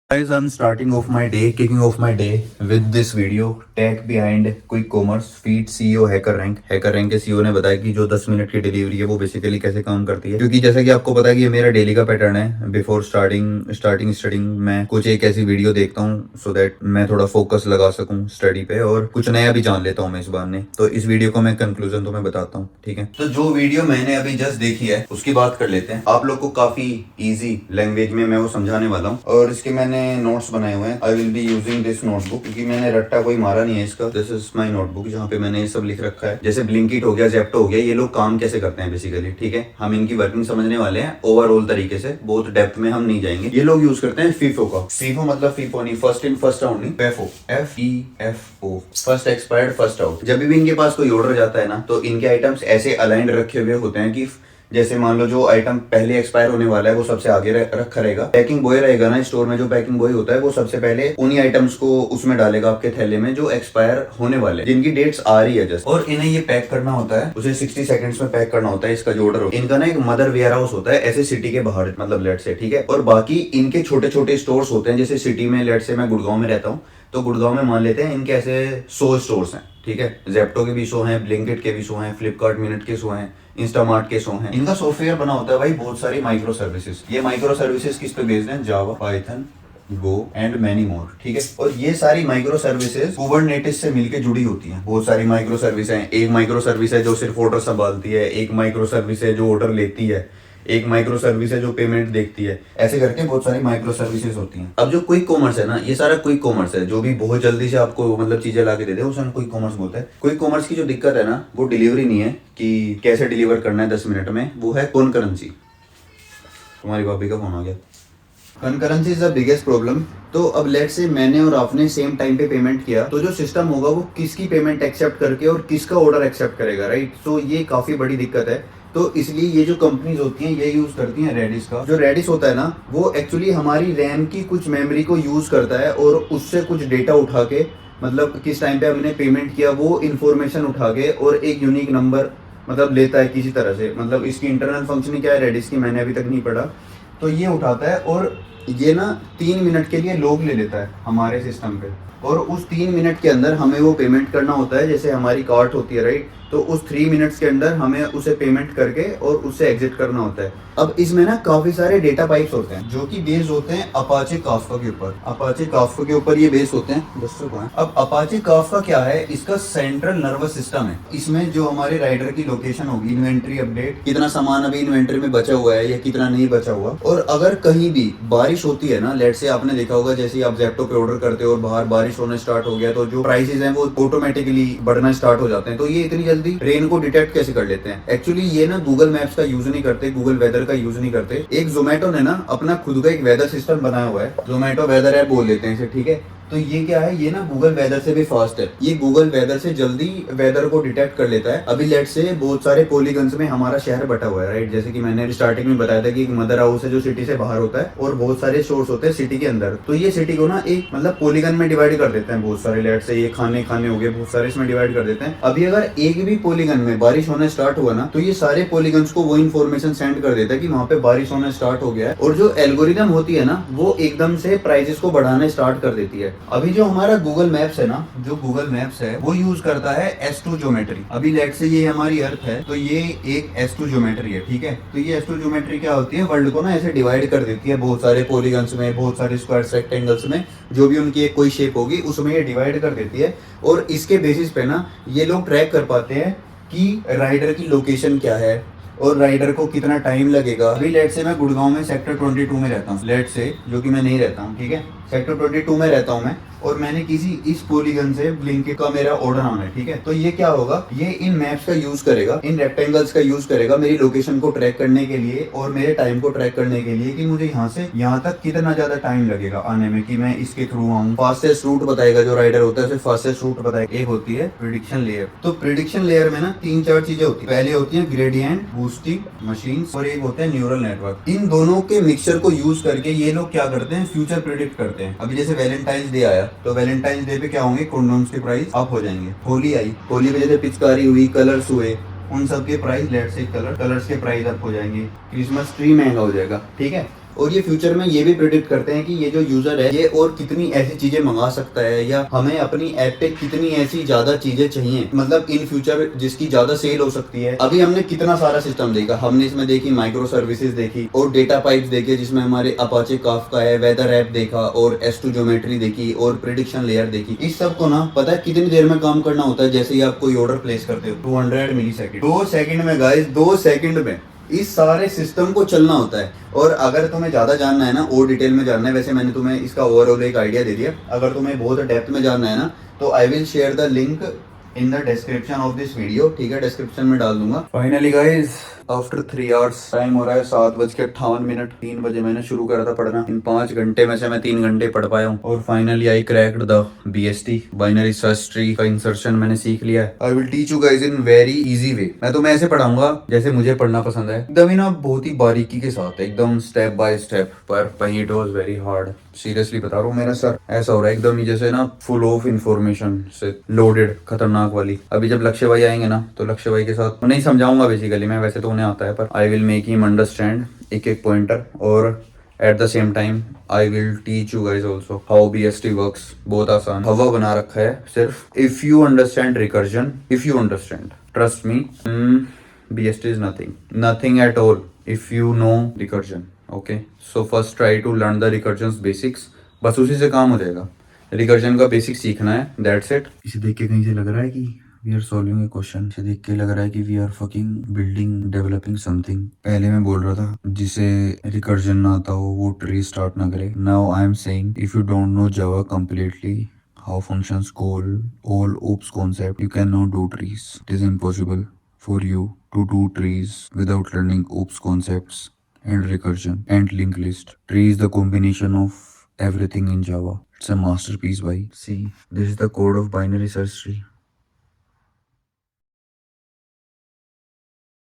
Guys, I'm starting off my day, kicking off my day with this video, tech behind quick commerce, feed CEO hacker rank. Hacker rank के CEO ने बताया कि जो 10 minute की delivery है वो basically कैसे काम करती है, क्योंकि जैसा कि आपको पता है कि ये मेरा डेली का पैटर्न है। बिफोर स्टार्टिंग स्टडिंग मैं कुछ एक ऐसी वीडियो देखता हूँ सो दैट मैं थोड़ा फोकस लगा सकूँ स्टडी पे और कुछ नया भी जान लेता हूँ मैं इस बार ने। तो इस वीडियो को मैं कंक्लूजन तो मैं बताता हूँ, ठीक है। तो जो वीडियो मैंने अभी जस्ट देखी है उसकी बात कर लेते हैं। आप लोग को काफी इजी लैंग्वेज में मैं वो समझाने वाला हूँ और इसके मैंने नोट्स बनाए हुए हैं। I will be using this notebook क्योंकि मैंने रट्टा कोई मारा नहीं है इसका। दिस इज माई नोटबुक जहाँ पे मैंने ये सब लिख रखा है। जैसे ब्लिंकिट हो गया, जेप्टो हो गया, ये लोग काम कैसे करते हैं बेसिकली, ठीक है। हम इनकी वर्किंग समझने वाले हैं ओवरऑल तरीके से, बहुत डेप्थ में हम नहीं जाएंगे। ये लोग यूज करते हैं फीफो का। फीफो मतलब फीफो नहीं, फर्स्ट इन फर्स्ट आउट नहीं, फेफो, FEFO, first expired first out. जब भी इनके पास कोई ऑर्डर जाता है ना तो इनके आइटम्स ऐसे अलाइंड रखे हुए होते हैं कि जैसे मान लो जो आइटम पहले एक्सपायर होने वाला है वो सबसे आगे रखा रहेगा। पैकिंग बॉय रहेगा ना स्टोर में, जो पैकिंग बॉय होता है वो सबसे पहले उन्हीं आइटम्स को उसमें डालेगा आपके थैले में जो एक्सपायर होने वाले, जिनकी डेट्स आ रही है जस्ट, और इन्हें ये पैक करना होता है। उसे 60 सेकंड्स में पैक करना होता है। इसका जो ऑर्डर होता है, इनका ना एक मदर वेयर हाउस होता है ऐसे सिटी के बाहर, मतलब लेट से, ठीक है। और बाकी इनके छोटे छोटे स्टोर्स होते हैं। जैसे सिटी में लेट से मैं गुड़गांव में रहता हूँ तो गुड़गांव में मान लेते हैं इनके ऐसे 100 स्टोर्स हैं, ठीक है। जेप्टो के भी 100 हैं, ब्लिंकिट के भी 100 हैं, फ्लिपकार्ट मिनट के 100 हैं, इंस्टामार्ट के 100 हैं। इनका सॉफ्टवेयर बना होता है भाई बहुत सारी माइक्रो सर्विसेज। ये माइक्रो सर्विसेज किस पे बेस्ड हैं? Java, Python, Go and many more, ठीक है। और ये सारी माइक्रो सर्विसेज कुबरनेटिस से मिलके जुड़ी होती हैं। बहुत सारी माइक्रो सर्विस हैं। एक माइक्रो सर्विस है जो सिर्फ ऑर्डर संभालती है, एक माइक्रो सर्विस है जो ऑर्डर लेती है, एक माइक्रो सर्विस है जो पेमेंट देखती है। ऐसे करके बहुत सारी माइक्रो सर्विसेज होती हैं। अब जो क्विक कॉमर्स है ना, ये सारा क्विक कॉमर्स है, जो भी बहुत जल्दी से आपको मतलब चीजें ला के दे दे उसे हम क्विक कॉमर्स बोलते हैं। क्विक कॉमर्स की जो दिक्कत है ना वो डिलीवरी नहीं है कि कैसे डिलीवर करना है 10 मिनट में, वो है कॉन्करेंसी। तुम्हारी भाभी का फोन आ गया। Concurrency is the biggest problem. तो अब लेट से मैंने और आपने सेम टाइम पे पेमेंट किया तो जो सिस्टम होगा वो किसकी पेमेंट एक्सेप्ट करके और किसका ऑर्डर एक्सेप्ट करेगा, राइट। तो ये काफी बड़ी दिक्कत है। तो इसलिए ये जो कंपनीज होती हैं ये यूज करती हैं रेडिस का। जो रेडिस होता है ना वो एक्चुअली हमारी रैम की कुछ मेमोरी को यूज करता है और उससे कुछ डेटा उठा के, मतलब किस टाइम पे हमने पेमेंट किया वो इन्फॉर्मेशन उठा के और एक यूनिक नंबर मतलब लेता है किसी तरह से। मतलब इसकी इंटरनल फंक्शनिंग क्या है रेडिस की, मैंने अभी तक नहीं पढ़ा। तो ये उठाता है और ये ना 3 मिनट के लिए लॉग ले लेता है हमारे सिस्टम पे, और उस 3 मिनट के अंदर हमें वो पेमेंट करना होता है। जैसे हमारी कार्ट होती है, राइट, तो उस 3 मिनट्स के अंदर हमें उसे पेमेंट करके और उससे एग्जिट करना होता है। अब इसमें ना काफी सारे डेटा पाइप्स होते हैं जो कि बेस्ड होते हैं अपाचे काफ्का के ऊपर। अपाचे काफ्का के ऊपर ये बेस्ड होते हैं दोस्तों को। अब अपाचे काफ्का क्या है? इसका सेंट्रल नर्वस सिस्टम है। इसमें जो हमारे राइडर की लोकेशन होगी, इन्वेंट्री अपडेट, कितना सामान अभी इन्वेंट्री में बचा हुआ है या कितना नहीं बचा हुआ, और अगर कहीं भी बारिश होती है ना, लेट से आपने देखा होगा जैसे आप जेप्टो पे ऑर्डर करते हो और बाहर बारिश होने स्टार्ट हो गया तो जो प्राइसेस हैं वो ऑटोमेटिकली बढ़ना स्टार्ट हो जाते हैं। तो ये इतनी जल्दी रेन को डिटेक्ट कैसे कर लेते हैं? एक्चुअली ये ना गूगल मैप्स का यूज नहीं करते, गूगल वेदर का यूज नहीं करते। एक जोमेटो ने ना अपना खुद का एक वेदर सिस्टम बनाया हुआ है, जोमेटो वेदर ऐप बोल देते हैं इसे, ठीक है। तो ये क्या है, ये ना गूगल वेदर से भी फास्ट है। ये गूगल वेदर से जल्दी वेदर को डिटेक्ट कर लेता है। अभी लेट से बहुत सारे पॉलीगन्स में हमारा शहर बटा हुआ है, राइट। जैसे कि मैंने स्टार्टिंग में बताया था कि एक मदर हाउस है जो सिटी से बाहर होता है और बहुत सारे स्टोर्स होते हैं सिटी के अंदर। तो ये सिटी को ना एक मतलब पॉलीगन में डिवाइड कर देते हैं बहुत सारे। लेट से ये खाने हो गए बहुत सारे, इसमें डिवाइड कर देते हैं। अभी अगर एक भी पॉलीगन में बारिश होना स्टार्ट हुआ ना तो ये सारे पॉलीगन्स को वो इन्फॉर्मेशन सेंड कर देता है कि वहां पे बारिश होना स्टार्ट हो गया है। और जो एल्गोरिदम होती है ना वो एकदम से प्राइसेस को बढ़ाना स्टार्ट कर देती है। अभी जो हमारा गूगल मैप्स है ना, जो गूगल मैप्स है वो यूज करता है S2 ज्योमेट्री। अभी लेट से ये हमारी अर्थ है तो ये एक S2 ज्योमेट्री है, ठीक है। तो ये S2 ज्योमेट्री क्या होती है, वर्ल्ड को ना ऐसे डिवाइड कर देती है बहुत सारे पॉलीगन्स में, बहुत सारे स्क्वायर रेक्टेंगल्स में, जो भी उनकी एक कोई शेप होगी उसमें ये डिवाइड कर देती है। और इसके बेसिस पे ना ये लोग ट्रैक कर पाते हैं कि राइडर की लोकेशन क्या है और राइडर को कितना टाइम लगेगा। अभी लेट से मैं गुड़गांव में सेक्टर 22 में रहता हूँ, लेट से, जो कि मैं नहीं रहता हूँ, ठीक है। सेक्टर 22 में रहता हूँ मैं, और मैंने किसी इस पॉलीगन से ब्लिंकिट का मेरा ऑर्डर आना है, ठीक है। तो ये क्या होगा, ये इन मैप्स का यूज करेगा, इन रेक्टेंगल्स का यूज करेगा मेरी लोकेशन को ट्रैक करने के लिए और मेरे टाइम को ट्रैक करने के लिए कि मुझे यहाँ से यहाँ तक कितना ज्यादा टाइम लगेगा आने में, कि मैं इसके थ्रू आऊँ। फास्टेस्ट रूट बताएगा जो राइडर होता है, उसे फास्टेस्ट रूट बताएगा। एक होती है प्रिडिक्शन लेयर। तो प्रिडिक्शन लेयर में ना 3-4 चीजें होती है। पहले होती है ग्रेडियंट बूस्टिंग मशीन्स और एक होता है न्यूरल नेटवर्क। इन दोनों के मिक्सचर को यूज करके ये लोग क्या करते हैं, फ्यूचर प्रिडिक्ट करते हैं। अभी जैसे वैलेंटाइंस डे आया तो वैलेंटाइंस डे पे क्या होंगे, कंडोम्स के प्राइस अप हो जाएंगे। होली आई, होली पे जैसे पिचकारी हुई, कलर्स हुए, उन सब के प्राइस लेट से कलर्स के प्राइस अप हो जाएंगे। क्रिसमस ट्री महंगा हो जाएगा, ठीक है। और ये फ्यूचर में ये भी प्रिडिक्ट करते हैं कि ये जो यूजर है ये और कितनी ऐसी चीजें मंगा सकता है, या हमें अपनी ऐप पे कितनी ऐसी ज्यादा चीजें चाहिए, मतलब इन फ्यूचर जिसकी ज्यादा सेल हो सकती है। अभी हमने कितना सारा सिस्टम देखा, हमने इसमें देखी माइक्रो सर्विसेज देखी और डेटा पाइप्स देखे, जिसमें हमारे अपाचे काफका है, वेदर ऐप देखा और S2 ज्योमेट्री देखी और प्रिडिक्शन लेयर देखी। इस सब को ना पता है कितनी देर में काम करना होता है, जैसे ही आप कोई ऑर्डर प्लेस करते हो 200 मिली सेकेंड, 2 सेकंड में गाइस, 2 सेकंड में इस सारे सिस्टम को चलना होता है। और अगर तुम्हें ज्यादा जानना है ना और डिटेल में जानना है, वैसे मैंने तुम्हें इसका ओवरऑल एक आइडिया दे दिया, अगर तुम्हें बहुत डेप्थ में जानना है ना तो I will share the link in the description of this video, ठीक है, डिस्क्रिप्शन में डाल दूंगा। Finally guys after 3 hours, time हो रहा है 7:58। 3 बजे मैंने शुरू करा था पढ़ना, इन 5 घंटे में से मैं 3 घंटे पढ़ पाया हूँ। और finally I cracked the BST, binary search tree का इंसर्शन मैंने सीख लिया है। I will teach you guys in very easy way. मैं तुम्हें ऐसे पढ़ाऊंगा जैसे मुझे पढ़ना पसंद है, एकदम ही ना बहुत ही बारीकी के साथ, एकदम स्टेप बाय स्टेप। पर भाई it was very hard, seriously बता रहा हूँ, मेरा सर ऐसा हो रहा है एकदम ही जैसे ना फुल ऑफ इंफॉर्मेशन से लोडेड, खतरनाक वाली। अभी जब लक्ष्य भाई आएंगे ना तो लक्ष्य भाई के साथ नहीं समझाऊंगा बेसिकली मैं, वैसे तो उन्हें आता है, पर I will make him understand एक एक पॉइंटर, और at the same time I will teach you guys also how BST works. बहुत आसान हवा बना रखा है सिर्फ, if you understand recursion, if you understand, trust me, BST is nothing at all if you know recursion, okay, so first try to learn the recursions basics, बस उसी से काम हो जाएगा। रिकर्जन का बेसिक सीखना है, दैट्स इट। इसे देख के कहीं से लग रहा है कि we are solving a question, इसे देख के लग रहा है कि we are fucking building developing something. पहले मैं बोल रहा था जिसे रिकर्जन ना आता हो वो ट्री स्टार्ट ना करे। Now I am saying if you don't know Java completely how functions call all OOPS concept, you cannot do trees. It is impossible for you to do trees without learning OOPS concepts and recursion and linked list. Tree is the combination of everything in Java. It's a masterpiece, bhai. See, this is the code of binary search tree.